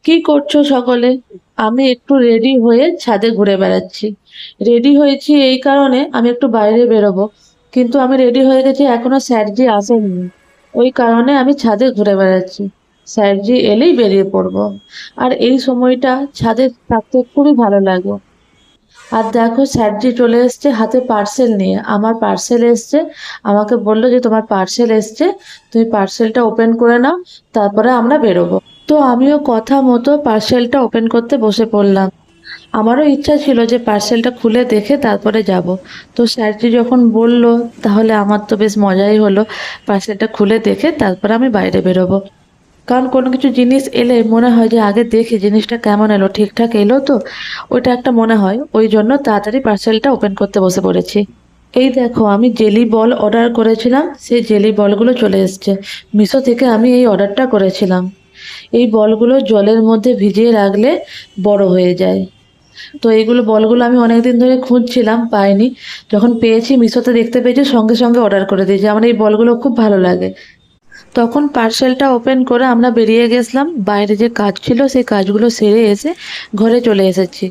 কি করছো সকলে? আমি একটু রেডি হয়ে ছাদে ঘুরে বেড়াচ্ছি। রেডি হয়েছি এই কারণে আমি একটু বাইরে বেরোবো, কিন্তু আমি রেডি হয়ে গেছি, এখনো স্যারজি আসেনি। ওই কারণে আমি ছাদে ঘুরে বেড়াচ্ছি। স্যারজি এলেই বেরিয়ে পড়বো। আর এই সময়টা ছাদে থাকতে খুবই ভালো লাগে। আর দেখো, স্যারজি চলে এসছে হাতে পার্সেল নিয়ে। আমার পার্সেল এসছে। আমাকে বললো যে তোমার পার্সেল এসছে, তুমি পার্সেলটা ওপেন করে নাও, তারপরে আমরা বেরোবো। তো আমিও কথা মতো পার্সেলটা ওপেন করতে বসে পড়লাম। আমারও ইচ্ছা ছিল যে পার্সেলটা খুলে দেখে তারপরে যাব। তো স্যারজি যখন বলল, তাহলে আমার তো বেশ মজাই হলো। পার্সেলটা খুলে দেখে তারপরে আমি বাইরে বেরোবো। কারণ কোনো কিছু জিনিস এলে মনে হয় যে আগে দেখি জিনিসটা কেমন এলো, ঠিকঠাক এলো তো, ওইটা একটা মনে হয়। ওই জন্য তাড়াতাড়ি পার্সেলটা ওপেন করতে বসে পড়েছি। এই দেখো, আমি জেলি বল অর্ডার করেছিলাম, সেই জেলি বলগুলো চলে এসেছে। মিশো থেকে আমি এই অর্ডারটা করেছিলাম। এই বলগুলো জলের মধ্যে ভিজিয়ে রাখলে বড় হয়ে যায়। তো এইগুলো বলগুলো আমি অনেকদিন ধরে খুঁজছিলাম, পাইনি। যখন পেয়েছি, মিশোতে দেখতে পেয়েছি, সঙ্গে সঙ্গে অর্ডার করে দিয়েছি। আমার এই বলগুলো খুব ভালো লাগে। তখন পার্সেলটা ওপেন করে আমরা বেরিয়ে গেছিলাম। বাইরে যে কাজ ছিল সেই কাজগুলো সেরে এসে ঘরে চলে এসেছি।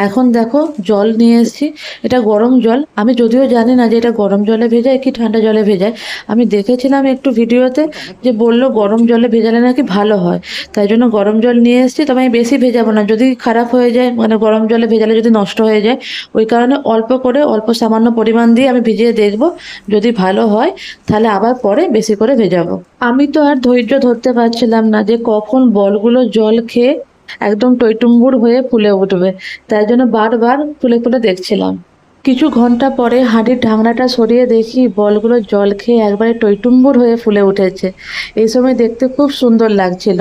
এখন দেখো, জল নিয়ে এসেছি। এটা গরম জল। আমি যদিও জানি না যে এটা গরম জলে ভেজায় কি ঠান্ডা জলে ভেজায়। আমি দেখেছিলাম একটু ভিডিওতে, যে বললো গরম জলে ভেজালে নাকি ভালো হয়। তাই জন্য গরম জল নিয়ে এসেছি। তবে আমি বেশি ভেজাবো না, যদি খারাপ হয়ে যায়, মানে গরম জলে ভেজালে যদি নষ্ট হয়ে যায়। ওই কারণে অল্প করে, অল্প সামান্য পরিমাণ দিয়ে আমি ভিজিয়ে দেখবো। যদি ভালো হয় তাহলে আবার পরে বেশি করে ভেজাবো। আমি তো আর ধৈর্য ধরতে পারছিলাম না যে কখন বলগুলো জল খেয়ে একদম টইটুম্বুর হয়ে ফুলে উঠবে। তাই জন্য বারবার খুলে খুলে দেখছিলাম। কিছু ঘন্টা পরে হাঁড়ির ঢাকনাটা সরিয়ে দেখি বলগুলো জল খেয়ে একবারে টইটুম্বুর হয়ে ফুলে উঠেছে। এই সময় দেখতে খুব সুন্দর লাগছিল।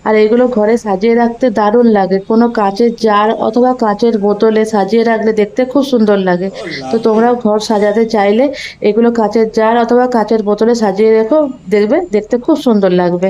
আর এগুলো ঘরে সাজিয়ে রাখতে দারুণ লাগে। কোনো কাচের জার অথবা কাচের বোতলে সাজিয়ে রাখলে দেখতে খুব সুন্দর লাগে। তো তোমরাও ঘর সাজাতে চাইলে এগুলো কাচের জার অথবা কাচের বোতলে সাজিয়ে রেখো, দেখবে দেখতে খুব সুন্দর লাগবে।